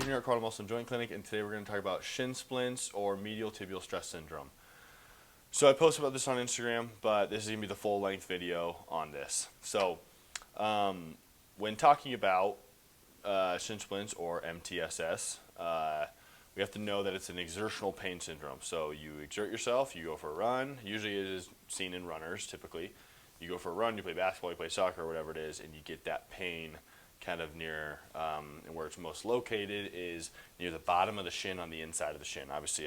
Stephen here at Quad Muscle and Joint Clinic, and today we're going to talk about shin splints or medial tibial stress syndrome. So I posted about this on Instagram, but this is going to be the full-length video on this. So when talking about shin splints or MTSS, we have to know that it's an exertional pain syndrome. So you exert yourself, you go for a run. Usually it is seen in runners, typically. You go for a run, you play basketball, you play soccer, whatever it is, and you get that pain kind of near, and where it's most located is near the bottom of the shin on the inside of the shin. Obviously,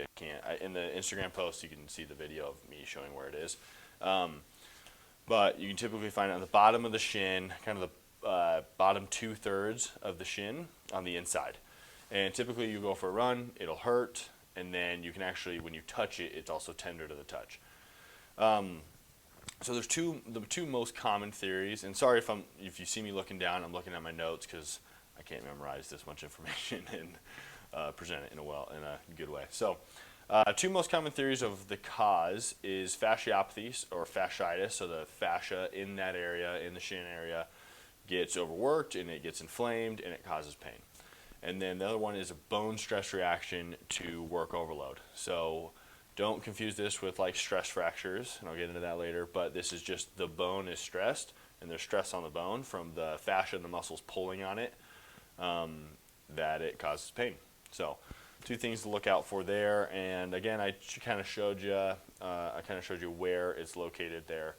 in the Instagram post, you can see the video of me showing where it is. But you can typically find it on the bottom of the shin, kind of the bottom 2/3 of the shin on the inside. And typically you go for a run, it'll hurt, and then you can actually, when you touch it, it's also tender to the touch. So there's the two most common theories, and sorry if you see me looking down, I'm looking at my notes because I can't memorize this much information and present it in a good way. So two most common theories of the cause is fasciopathy or fasciitis, so the fascia in that area, in the shin area, gets overworked and it gets inflamed and it causes pain. And then the other one is a bone stress reaction to work overload. So don't confuse this with like stress fractures, and I'll get into that later, but this is just the bone is stressed, and there's stress on the bone from the fascia and the muscles pulling on it, that it causes pain. So two things to look out for there, and again, I kind of showed you where it's located there.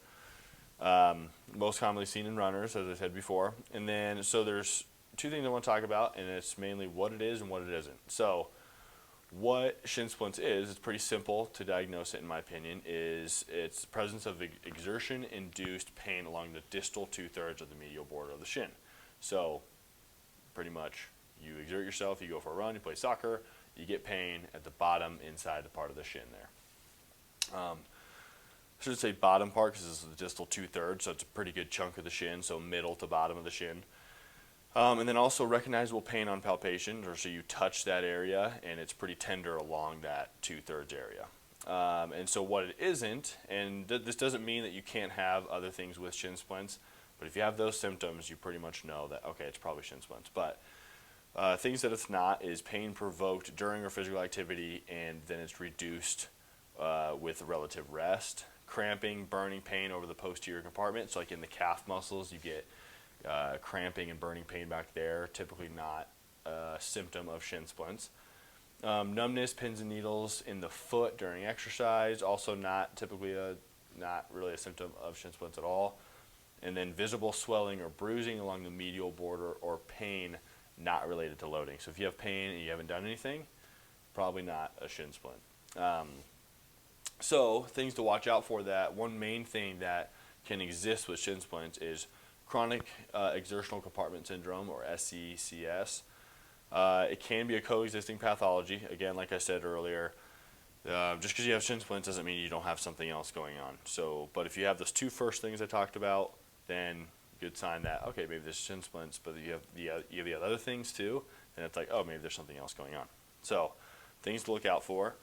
Most commonly seen in runners, as I said before. And then, so there's two things I want to talk about, and it's mainly what it is and what it isn't. So what shin splints is, it's pretty simple to diagnose it in my opinion, is it's the presence of exertion-induced pain along the distal 2/3 of the medial border of the shin. So pretty much you exert yourself, you go for a run, you play soccer, you get pain at the bottom inside the part of the shin there. I should say bottom part because this is the distal 2/3, so it's a pretty good chunk of the shin, so middle to bottom of the shin. And then also recognizable pain on palpation, or so you touch that area and it's pretty tender along that 2/3 area. And so what it isn't, and this doesn't mean that you can't have other things with shin splints, but if you have those symptoms, you pretty much know that, okay, it's probably shin splints. But things that it's not is pain provoked during or physical activity, and then it's reduced with relative rest. Cramping, burning pain over the posterior compartment, so like in the calf muscles, you get cramping and burning pain back there, typically not a symptom of shin splints. Numbness, pins and needles in the foot during exercise, also not really a symptom of shin splints at all. And then visible swelling or bruising along the medial border or pain not related to loading. So if you have pain and you haven't done anything, probably not a shin splint. So things to watch out for, that one main thing that can exist with shin splints is chronic exertional compartment syndrome, or SECS. It can be a coexisting pathology. Again, like I said earlier, just because you have shin splints doesn't mean you don't have something else going on. So, but if you have those two first things I talked about, then good sign that, okay, maybe there's shin splints, but you have the other things too, and it's like, oh, maybe there's something else going on. So things to look out for.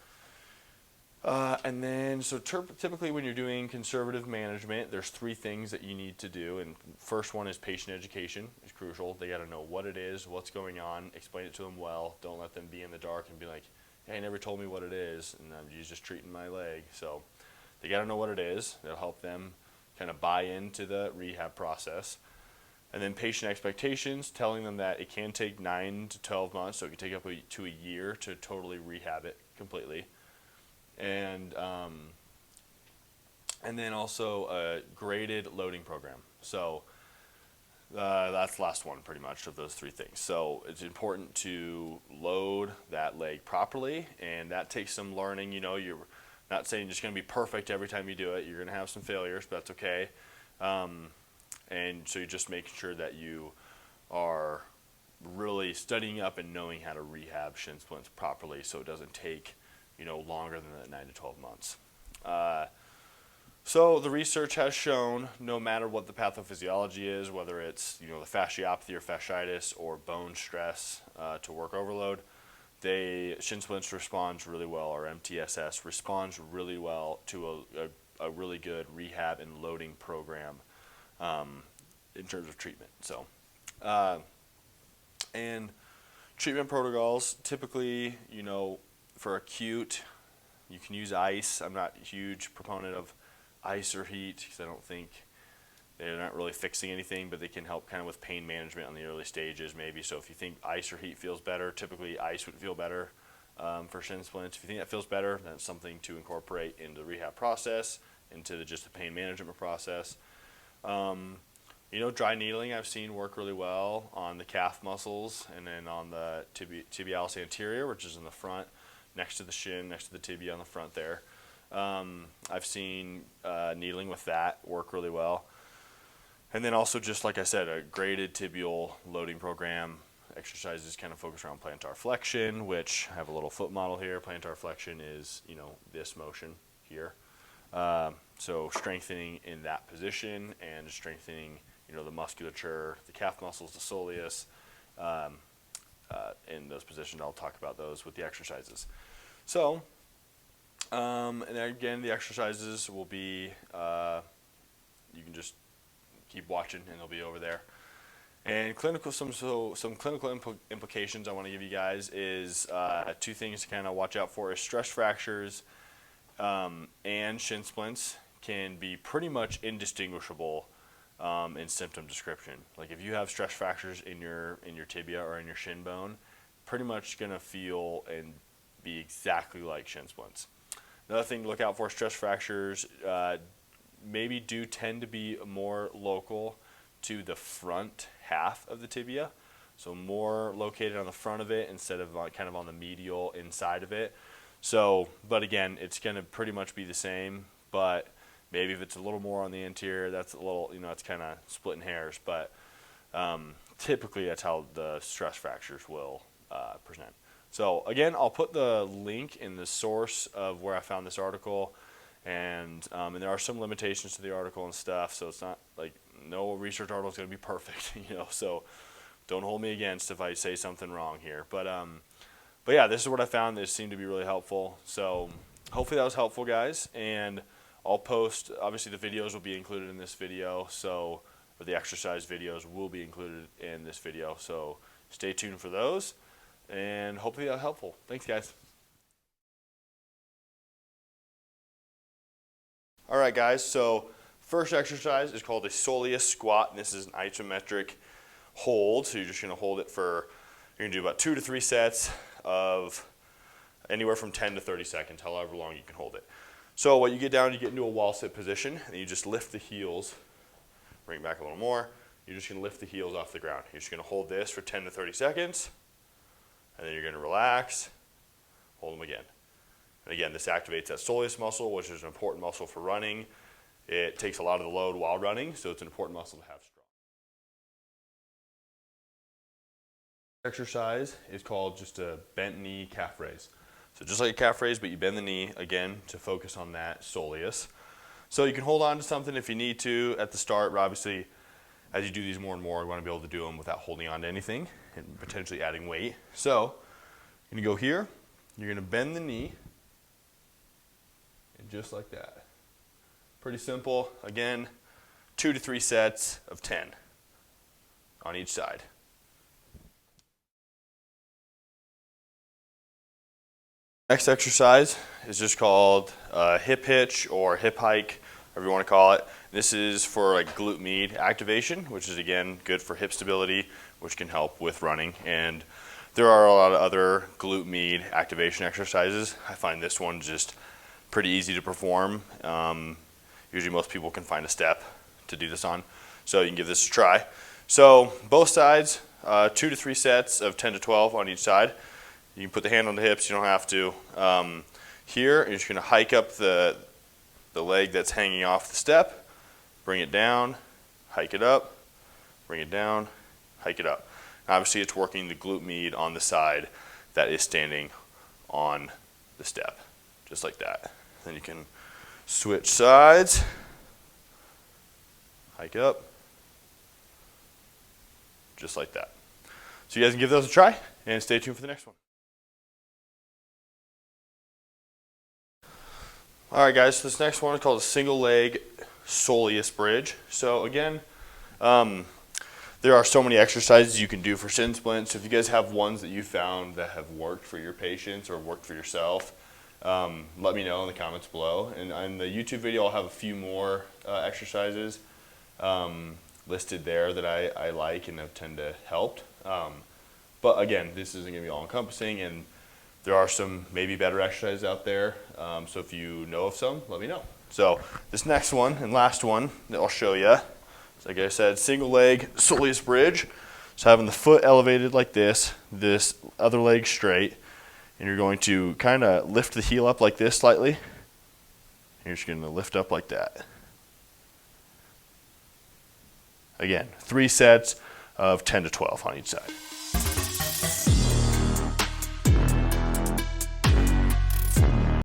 And then, so typically when you're doing conservative management, there's three things that you need to do. And first one is patient education. It's crucial. They got to know what it is, what's going on, explain it to them well. Don't let them be in the dark and be like, hey, never told me what it is, and you're just treating my leg. So they got to know what it is. It'll help them kind of buy into the rehab process. And then patient expectations, telling them that it can take 9 to 12 months, so it can take up to a year to totally rehab it completely. And then also a graded loading program. So that's the last one pretty much of those three things. So it's important to load that leg properly, and that takes some learning. You know, you're not saying it's going to be perfect every time you do it. You're going to have some failures, but that's okay. And so you're just making sure that you are really studying up and knowing how to rehab shin splints properly, so it doesn't take longer than that 9 to 12 months. So the research has shown, no matter what the pathophysiology is, whether it's the fasciopathy or fasciitis or bone stress to work overload, shin splints responds really well, or MTSS responds really well to a really good rehab and loading program in terms of treatment. So, and treatment protocols, typically, you know, for acute, you can use ice. I'm not a huge proponent of ice or heat because I don't think they're not really fixing anything, but they can help kind of with pain management on the early stages maybe. So if you think ice or heat feels better, typically ice would feel better for shin splints. If you think that feels better, that's something to incorporate into the rehab process, into just the pain management process. You know, dry needling I've seen work really well on the calf muscles and then on the tibialis anterior, which is in the front, next to the shin, next to the tibia on the front there. I've seen needling with that work really well. And then also, just like I said, a graded tibial loading program. Exercises kind of focus around plantar flexion, which I have a little foot model here. Plantar flexion is, you know, this motion here. So strengthening in that position and strengthening, you know, the musculature, the calf muscles, the soleus, in those positions. I'll talk about those with the exercises. So, and then again, the exercises will be, you can just keep watching and they'll be over there. And some clinical implications I want to give you guys is two things to kind of watch out for is stress fractures and shin splints can be pretty much indistinguishable in symptom description. Like if you have stress fractures in your tibia or in your shin bone, pretty much gonna feel and be exactly like shin splints. Another thing to look out for, stress fractures maybe do tend to be more local to the front half of the tibia, so more located on the front of it instead of kind of on the medial inside of it. So, but again, it's going to pretty much be the same, but maybe if it's a little more on the anterior, that's a little, you know, it's kind of splitting hairs, but typically that's how the stress fractures will present. So again, I'll put the link in the source of where I found this article, and there are some limitations to the article and stuff, so it's not like no research article is going to be perfect, you know, so don't hold me against if I say something wrong here. But yeah, this is what I found that seemed to be really helpful. So hopefully that was helpful, guys. And I'll post, obviously the videos will be included in this video, so or the exercise videos will be included in this video. So stay tuned for those, and hopefully that was helpful. Thanks, guys. All right, guys, so first exercise is called a soleus squat, and this is an isometric hold. So you're just going to hold it for, you're going to do about 2 to 3 sets of anywhere from 10 to 30 seconds, however long you can hold it. So what you get down, you get into a wall sit position, and you just lift the heels, bring it back a little more. You're just going to lift the heels off the ground. You're just going to hold this for 10 to 30 seconds, and then you're going to relax, hold them again. And again, this activates that soleus muscle, which is an important muscle for running. It takes a lot of the load while running, so it's an important muscle to have strong. Exercise is called just a bent knee calf raise. So just like a calf raise, but you bend the knee, again, to focus on that soleus. So you can hold on to something if you need to at the start, but obviously, as you do these more and more, you want to be able to do them without holding on to anything and potentially adding weight. So you're going to go here, you're going to bend the knee, and just like that. Pretty simple. Again, 2 to 3 sets of 10 on each side. Next exercise is just called hip hitch or hip hike, whatever you want to call it. This is for like glute med activation, which is again good for hip stability, which can help with running. And there are a lot of other glute med activation exercises. I find this one just pretty easy to perform. Usually most people can find a step to do this on, so you can give this a try. So both sides, 2 to 3 sets of 10 to 12 on each side. You can put the hand on the hips, you don't have to. Here, you're just going to hike up the leg that's hanging off the step, bring it down, hike it up, bring it down, hike it up. And obviously it's working the glute med on the side that is standing on the step, just like that. Then you can switch sides, hike up, just like that. So you guys can give those a try, and stay tuned for the next one. All right, guys, so this next one is called a single leg soleus bridge. So again, there are so many exercises you can do for shin splints. So if you guys have ones that you found that have worked for your patients or worked for yourself, let me know in the comments below. And on the YouTube video, I'll have a few more exercises listed there that I like and have tend to helped. But again, this isn't going to be all-encompassing, and there are some maybe better exercises out there. So if you know of some, let me know. So this next one and last one that I'll show you, like I said, single leg soleus bridge. So having the foot elevated like this other leg straight, and you're going to kind of lift the heel up like this slightly. And you're just going to lift up like that. Again, 3 sets of 10 to 12 on each side.